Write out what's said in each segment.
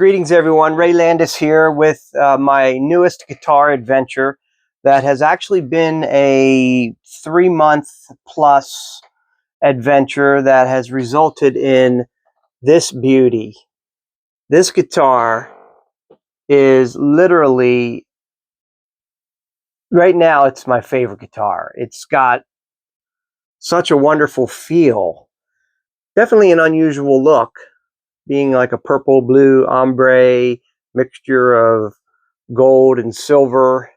Greetings, everyone. Ray Landis here with my newest guitar adventure that has actually been a 3-month plus adventure that has resulted in this beauty. This guitar is literally, right now, it's my favorite guitar. It's got such a wonderful feel. Definitely an unusual look, being like a purple blue ombre mixture of gold and silver,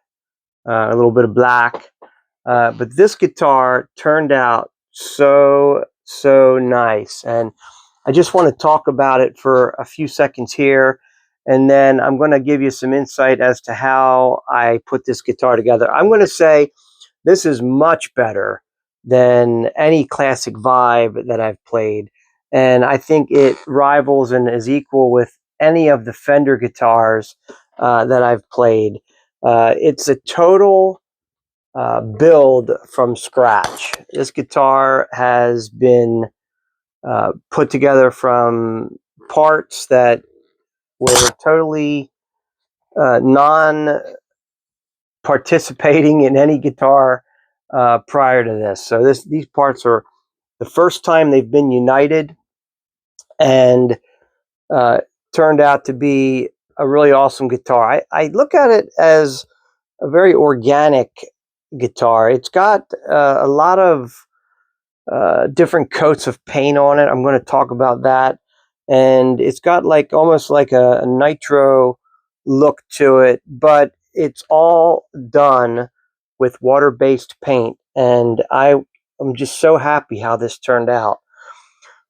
a little bit of black. But this guitar turned out so nice. And I just want to talk about it for a few seconds here. And then I'm going to give you some insight as to how I put this guitar together. I'm going to say this is much better than any classic Vibe that I've played. And I think it rivals and is equal with any of the Fender guitars that I've played. It's a total build from scratch. This guitar has been put together from parts that were totally non-participating in any guitar prior to this. So these parts are the first time they've been united, and turned out to be a really awesome guitar. I look at it as a very organic guitar. It's got a lot of different coats of paint on it. I'm going to talk about that. And it's got like almost like a nitro look to it, but it's all done with water-based paint. And I'm just so happy how this turned out.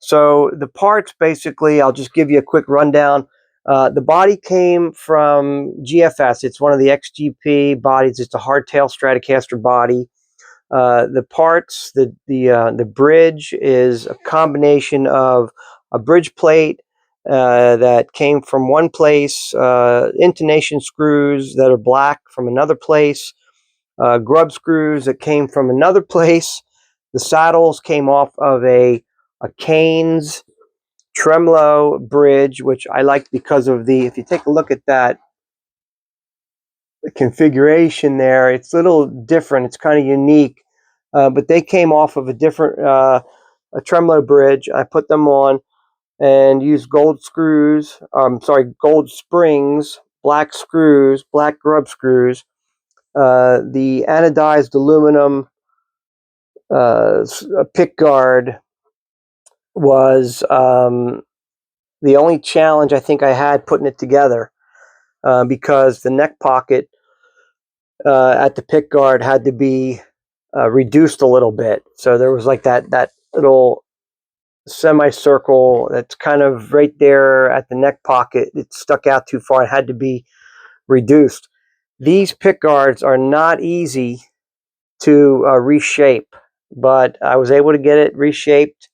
So the parts, basically, I'll just give you a quick rundown. The body came from GFS. It's one of the XGP bodies. It's a hardtail Stratocaster body. The parts, the bridge is a combination of a bridge plate that came from one place, intonation screws that are black from another place, grub screws that came from another place. The saddles came off of a Canes tremolo bridge, which I liked because of if you take a look at that configuration there, it's a little different. It's kind of unique. But they came off of a different a tremolo bridge. I put them on and used gold screws. Gold springs, black screws, black grub screws. The anodized aluminum pick guard was the only challenge I think I had putting it together, because the neck pocket at the pick guard had to be reduced a little bit. So there was like that little semicircle that's kind of right there at the neck pocket. It stuck out too far. It had to be reduced. These pick guards are not easy to reshape, but I was able to get it reshaped,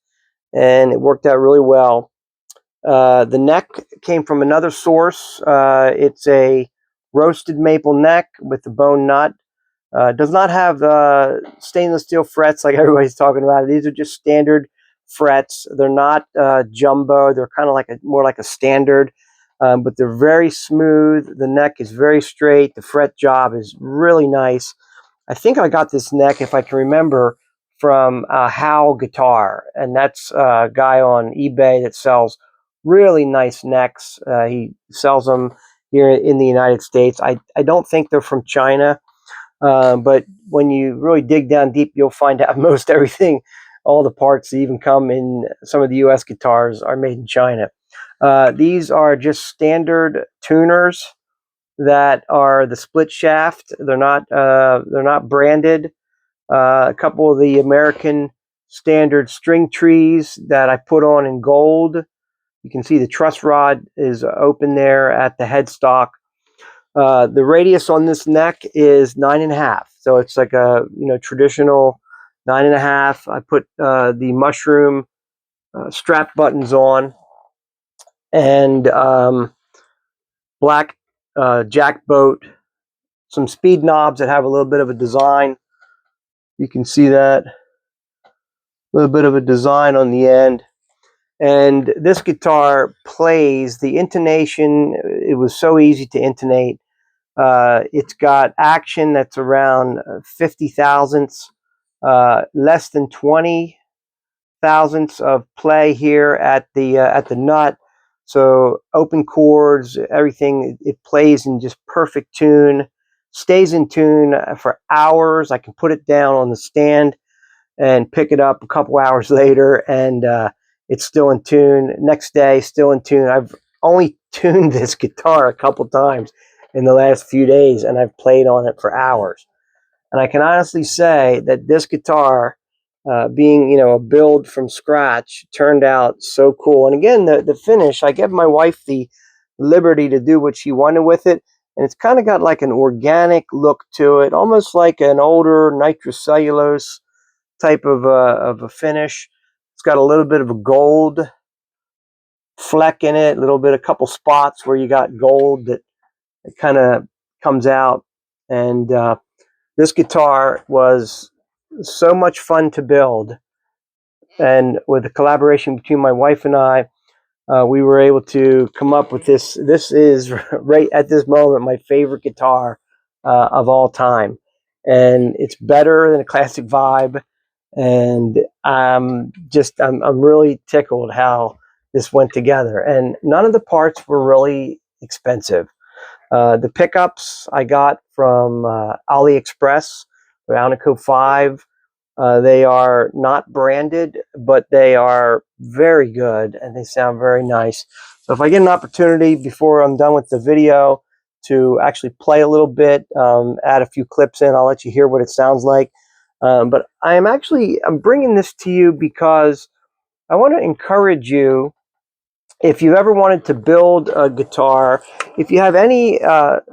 and it worked out really well. The neck came from another source. It's a roasted maple neck with the bone nut. Does not have stainless steel frets like everybody's talking about. These are just standard frets. They're not jumbo. They're kind of like more like a standard, but they're very smooth. The neck is very straight. The fret job is really nice. I think I got this neck, if I can remember, from How Guitar, and that's a guy on eBay that sells really nice necks. He sells them here in the United States. I don't think they're from China. But when you really dig down deep, you'll find out most everything, all the parts that even come in some of the US guitars, are made in China. These are just standard tuners that are the split shaft. They're not branded. A couple of the American standard string trees that I put on in gold. You can see the truss rod is open there at the headstock. The radius on this neck is 9.5, so it's like a traditional 9.5. I put the mushroom strap buttons on, and black jack boat, some speed knobs that have a little bit of a design. You can see that, a little bit of a design on the end. And this guitar plays the intonation. It was so easy to intonate. It's got action that's around 50 thousandths, less than 20 thousandths of play here at the nut. So open chords, everything, it plays in just perfect tune, stays in tune for hours. I can put it down on the stand and pick it up a couple hours later, and it's still in tune. Next day, still in tune. I've only tuned this guitar a couple times in the last few days, and I've played on it for hours. And I can honestly say that this guitar, being, you know, a build from scratch, turned out so cool. And again, the finish, I gave my wife the liberty to do what she wanted with it. And it's kind of got like an organic look to it, almost like an older nitrocellulose type of a finish. It's got a little bit of a gold fleck in it, a little bit, a couple spots where you got gold that kind of comes out. And this guitar was so much fun to build. And with the collaboration between my wife and I, we were able to come up with this. This is right at this moment my favorite guitar of all time. And it's better than a classic vibe. And I'm really tickled how this went together. And none of the parts were really expensive. The pickups I got from AliExpress, the Alnico 5. They are not branded, but they are very good and they sound very nice. So if I get an opportunity before I'm done with the video to actually play a little bit, add a few clips in, I'll let you hear what it sounds like. But I'm bringing this to you because I want to encourage you. If you've ever wanted to build a guitar, if you have any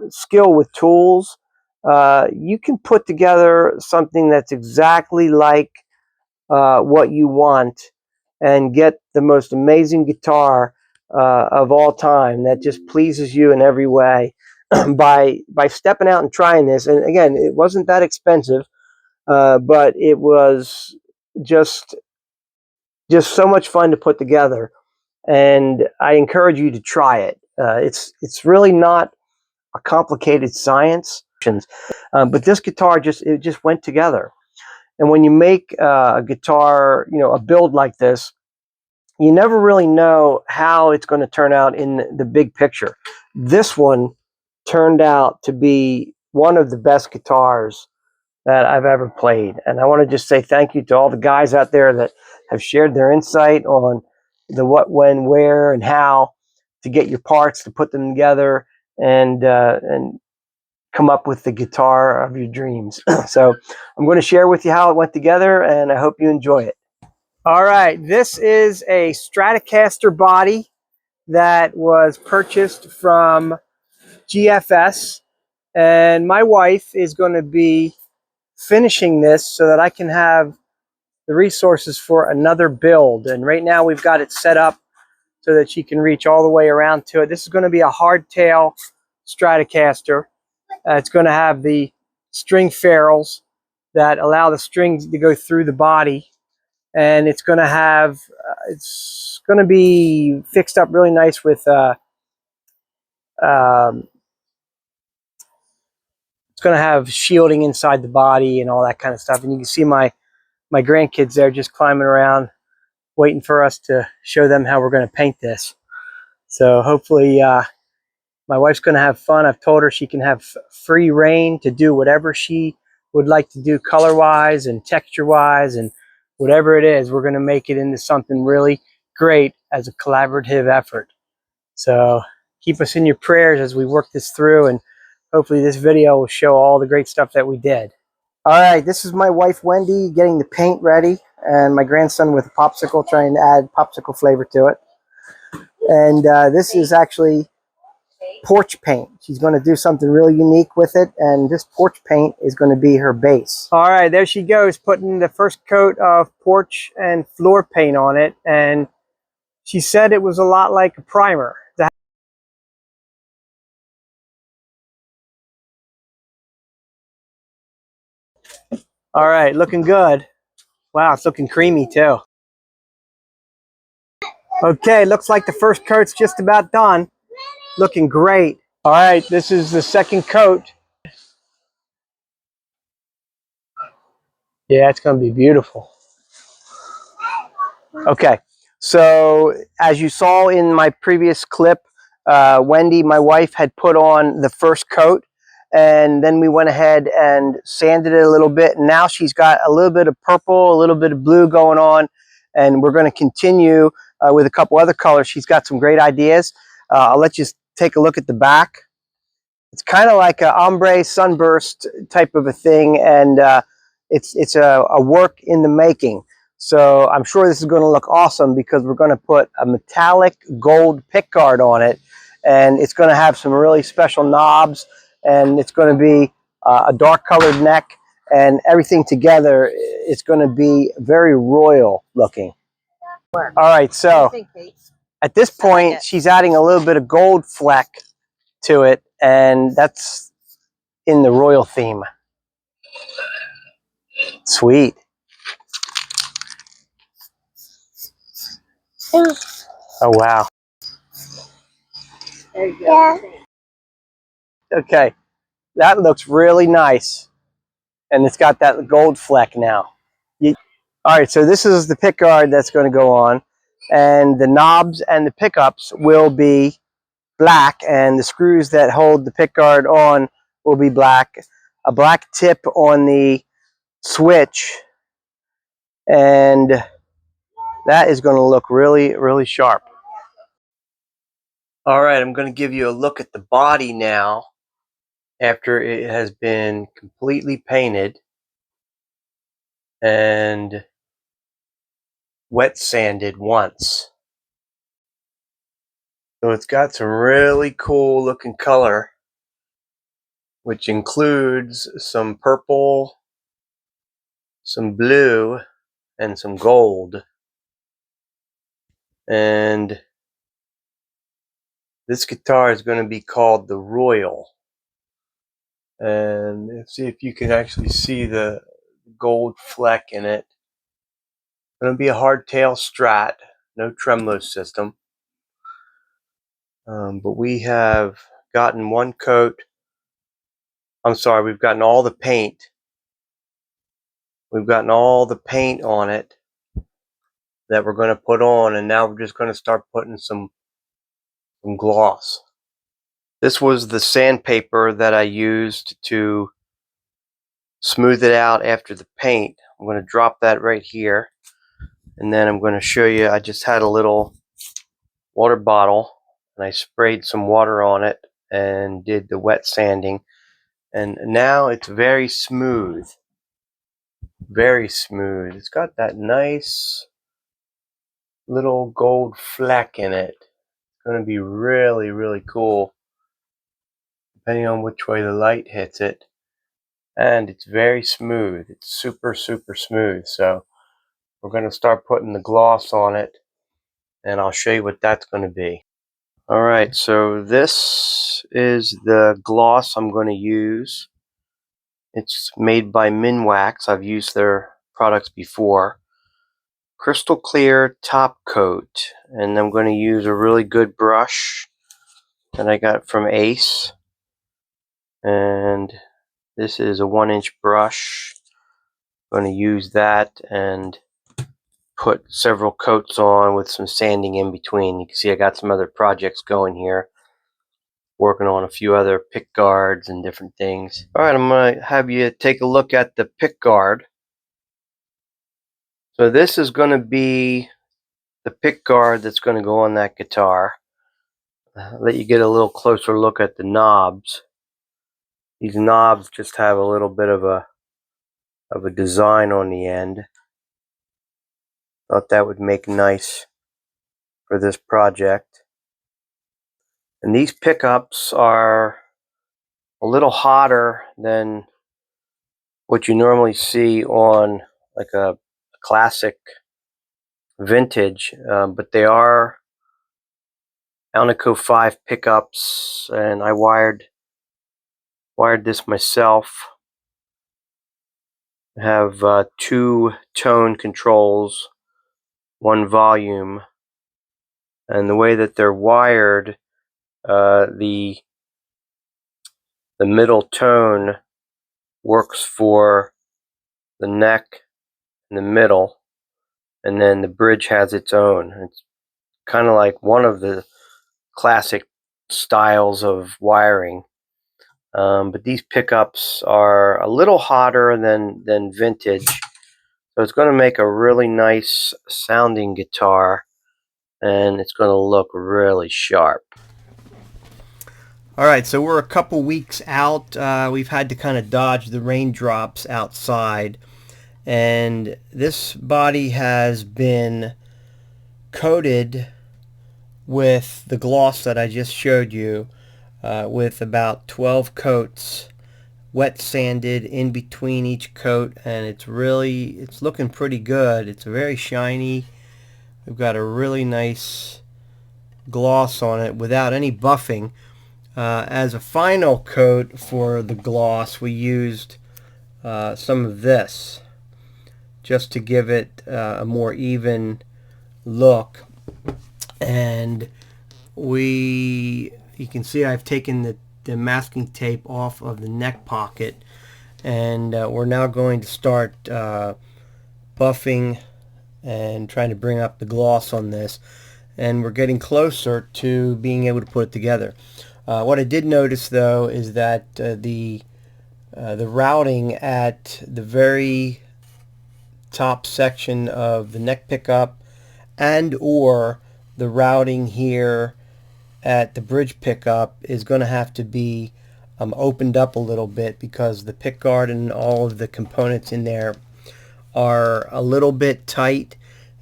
skill with tools, you can put together something that's exactly like what you want and get the most amazing guitar of all time that just pleases you in every way by stepping out and trying this. And again, it wasn't that expensive, but it was just so much fun to put together. And I encourage you to try it. It's really not a complicated science, but this guitar it just went together. And when you make a guitar, you know, a build like this, you never really know how it's going to turn out in the big picture. This one turned out to be one of the best guitars that I've ever played. And I want to just say thank you to all the guys out there that have shared their insight on the what, when, where, and how to get your parts, to put them together, and come up with the guitar of your dreams. So I'm going to share with you how it went together, and I hope you enjoy it. All right, this is a Stratocaster body that was purchased from GFS, and my wife is going to be finishing this so that I can have the resources for another build. And right now we've got it set up so that she can reach all the way around to it. This is going to be a hardtail Stratocaster. It's going to have the string ferrules that allow the strings to go through the body, and it's going to have it's going to be fixed up really nice with it's going to have shielding inside the body and all that kind of stuff. And you can see my grandkids there just climbing around waiting for us to show them how we're going to paint this. So hopefully my wife's going to have fun. I've told her she can have free reign to do whatever she would like to do color-wise and texture-wise, and whatever it is, we're going to make it into something really great as a collaborative effort. So keep us in your prayers as we work this through, and hopefully this video will show all the great stuff that we did. All right, this is my wife Wendy getting the paint ready, and my grandson with a popsicle trying to add popsicle flavor to it. And this is actually porch paint. She's going to do something really unique with it, and this porch paint is going to be her base. All right, there she goes, putting the first coat of porch and floor paint on it, and she said it was a lot like a primer. All right, looking good. Wow, it's looking creamy too. Okay, looks like the first coat's just about done. Looking great. All right, this is the second coat. Yeah, it's going to be beautiful. Okay, so as you saw in my previous clip, Wendy, my wife, had put on the first coat, and then we went ahead and sanded it a little bit. And now she's got a little bit of purple, a little bit of blue going on, and we're going to continue with a couple other colors. She's got some great ideas. I'll let you take a look at the back. It's kind of like an ombre sunburst type of a thing, and it's a work in the making. So I'm sure this is going to look awesome because we're going to put a metallic gold pickguard on it, and it's going to have some really special knobs, and it's going to be a dark colored neck, and everything together is going to be very royal looking. All right, so at this point, she's adding a little bit of gold fleck to it, and that's in the royal theme. Sweet. Oh wow. There you go. Yeah. Okay, that looks really nice, and it's got that gold fleck now. All right, so this is the pickguard that's going to go on, and the knobs and the pickups will be black, and the screws that hold the pickguard on will be black. A black tip on the switch, and that is going to look really, really sharp. All right, I'm going to give you a look at the body now after it has been completely painted and wet sanded once. So it's got some really cool looking color, which includes some purple, some blue, and some gold. And this guitar is going to be called the Royal. And let's see if you can actually see the gold fleck in it. It's going to be a hardtail Strat, no tremolo system. But we have gotten one coat. I'm sorry, we've gotten all the paint. We've gotten all the paint on it that we're going to put on, and now we're just going to start putting some gloss. This was the sandpaper that I used to smooth it out after the paint. I'm going to drop that right here, and then I'm going to show you. I just had a little water bottle, and I sprayed some water on it and did the wet sanding, and now it's very smooth. Very smooth. It's got that nice little gold fleck in it. It's going to be really, really cool, depending on which way the light hits it. And it's very smooth. It's super, super smooth. So we're going to start putting the gloss on it, and I'll show you what that's going to be. All right, so this is the gloss I'm going to use. It's made by Minwax. I've used their products before. Crystal clear top coat, and I'm going to use a really good brush that I got from Ace, and this is a 1-inch brush. I'm going to use that and put several coats on with some sanding in between. You can see I got some other projects going here, working on a few other pick guards and different things. Alright, I'm going to have you take a look at the pick guard. So this is going to be the pick guard that's going to go on that guitar. I'll let you get a little closer look at the knobs. These knobs just have a little bit of a design on the end. Thought that would make nice for this project. And these pickups are a little hotter than what you normally see on like a classic vintage, but they are Alnico 5 pickups, and I wired this myself. I have 2 tone controls, 1 volume, and the way that they're wired, the middle tone works for the neck in the middle, and then the bridge has its own. It's kind of like one of the classic styles of wiring. But these pickups are a little hotter than vintage, so it's going to make a really nice sounding guitar, and it's going to look really sharp. All right, so we're a couple weeks out. We've had to kind of dodge the raindrops outside, and this body has been coated with the gloss that I just showed you, with about 12 coats, wet sanded in between each coat, and it's looking pretty good. It's very shiny. We've got a really nice gloss on it without any buffing. As a final coat for the gloss, we used some of this just to give it a more even look. And you can see I've taken the masking tape off of the neck pocket, and we're now going to start buffing and trying to bring up the gloss on this, and we're getting closer to being able to put it together. What I did notice, though, is that the routing at the very top section of the neck pickup and or the routing here at the bridge pickup is going to have to be opened up a little bit, because the pick guard and all of the components in there are a little bit tight,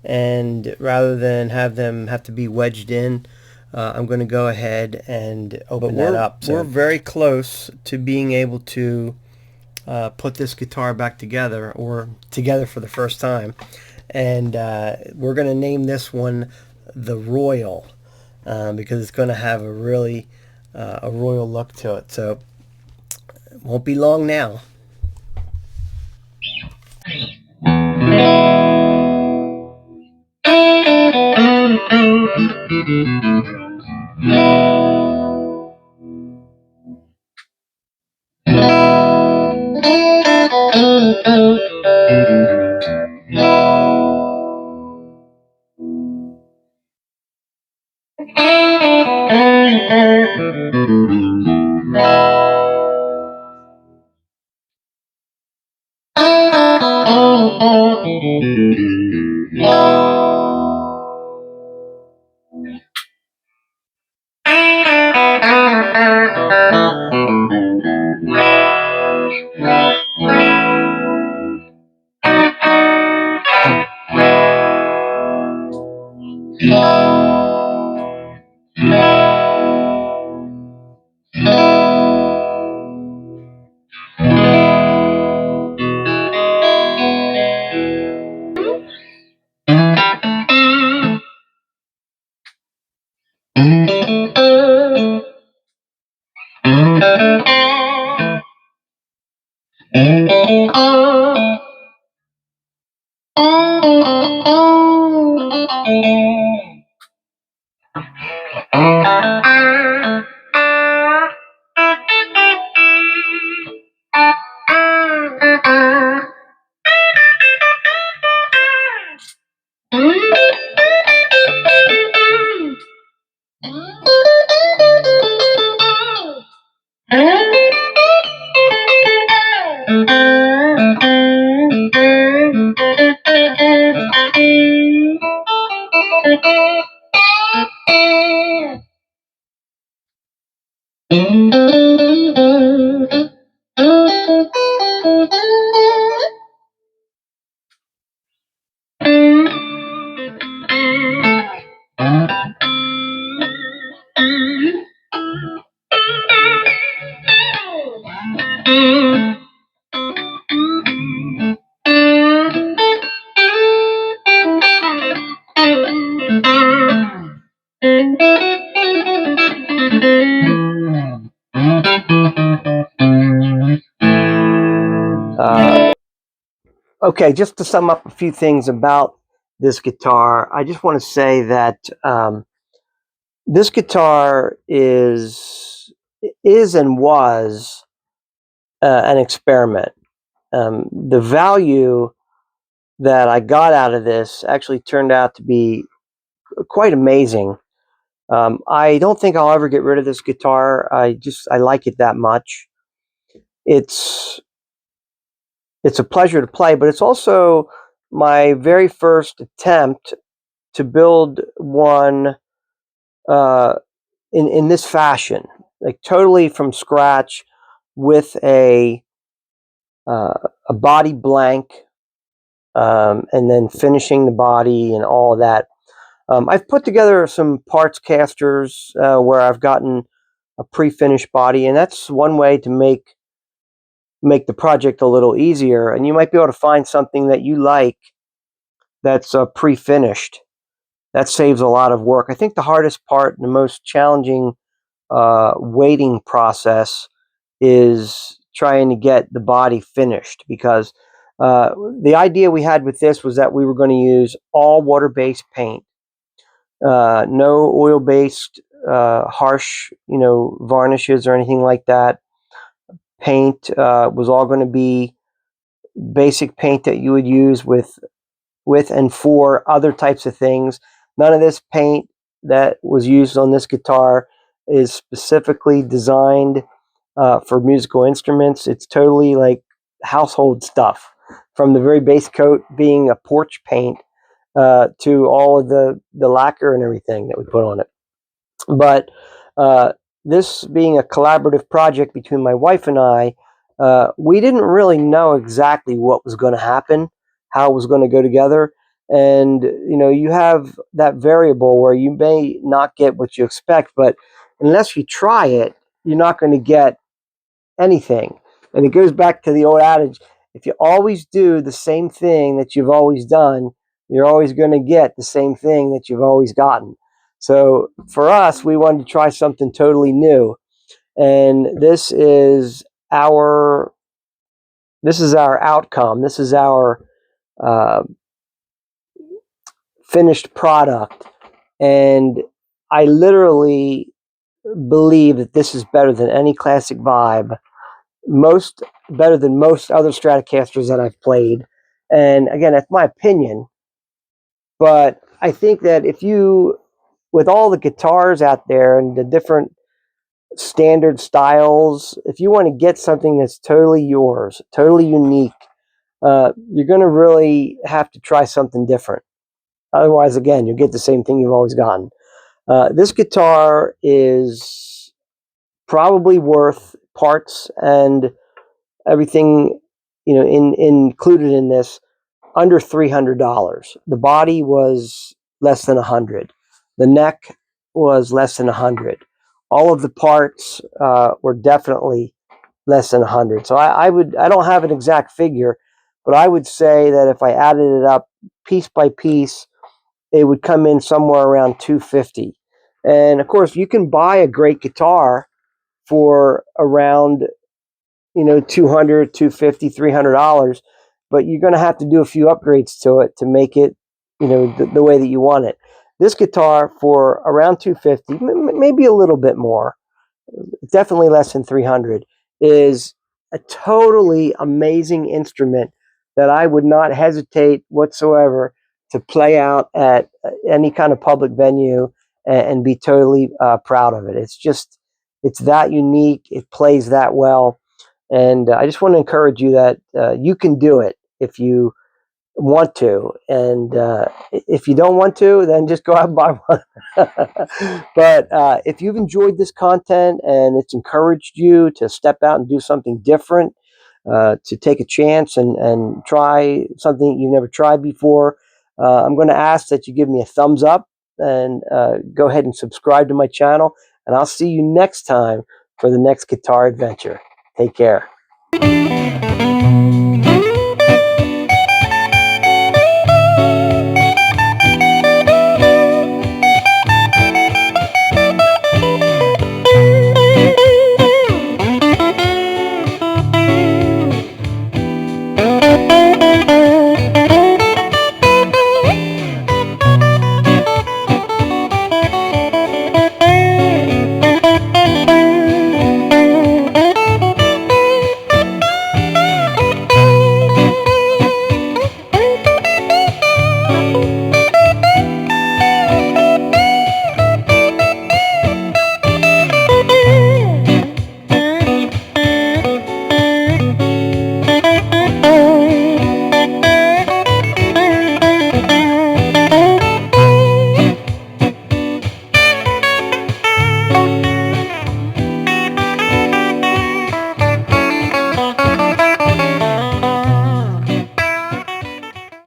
and rather than have them have to be wedged in, I'm going to go ahead and open that up. So we're very close to being able to put this guitar back together, or together for the first time, and we're going to name this one the Royal, because it's going to have a really a royal look to it. So it won't be long now. Okay, just to sum up a few things about this guitar, I just want to say that This guitar is and was an experiment. The value that I got out of this actually turned out to be quite amazing. I don't think I'll ever get rid of this guitar. I like it that much. It's a pleasure to play, but it's also my very first attempt to build one uh, in this fashion, like totally from scratch, with a body blank, and then finishing the body and all of that. I've put together some parts casters where I've gotten a pre-finished body, and that's one way to make the project a little easier. And you might be able to find something that you like that's pre-finished. That saves a lot of work. I think the hardest part and the most challenging waiting process is trying to get the body finished, because the idea we had with this was that we were going to use all water-based paint, no oil-based harsh, varnishes or anything like that. Paint was all going to be basic paint that you would use with and for other types of things. None of this paint that was used on this guitar is specifically designed for musical instruments. It's totally like household stuff, from the very base coat being a porch paint to all of the lacquer and everything that we put on it. But uh, this being a collaborative project between my wife and I, we didn't really know exactly what was going to happen, how it was going to go together. And, you have that variable where you may not get what you expect, but unless you try it, you're not going to get anything. And it goes back to the old adage, if you always do the same thing that you've always done, you're always going to get the same thing that you've always gotten. So for us, we wanted to try something totally new. And this is our outcome. This is our uh, finished product. And I literally believe that this is better than any classic vibe, better than most other Stratocasters that I've played. And again, that's my opinion. But I think that with all the guitars out there and the different standard styles, if you want to get something that's totally yours, totally unique, you're going to really have to try something different. Otherwise, again, you'll get the same thing you've always gotten. This guitar is probably worth parts and everything, included in this, under $300. The body was less than $100. The neck was less than $100. All of the parts were definitely less than $100. So I don't have an exact figure, but I would say that if I added it up piece by piece, it would come in somewhere around $250. And of course, you can buy a great guitar for around $200, $250, $300, but you're going to have to do a few upgrades to it to make it the way that you want it. This guitar for around $250, maybe a little bit more, definitely less than $300, is a totally amazing instrument that I would not hesitate whatsoever to play out at any kind of public venue and be totally proud of it. It's that unique. It plays that well. And I just want to encourage you that you can do it if you want to. And if you don't want to, then just go out and buy one. But if you've enjoyed this content and it's encouraged you to step out and do something different, to take a chance and try something you've never tried before, I'm going to ask that you give me a thumbs up and go ahead and subscribe to my channel. And I'll see you next time for the next guitar adventure. Take care.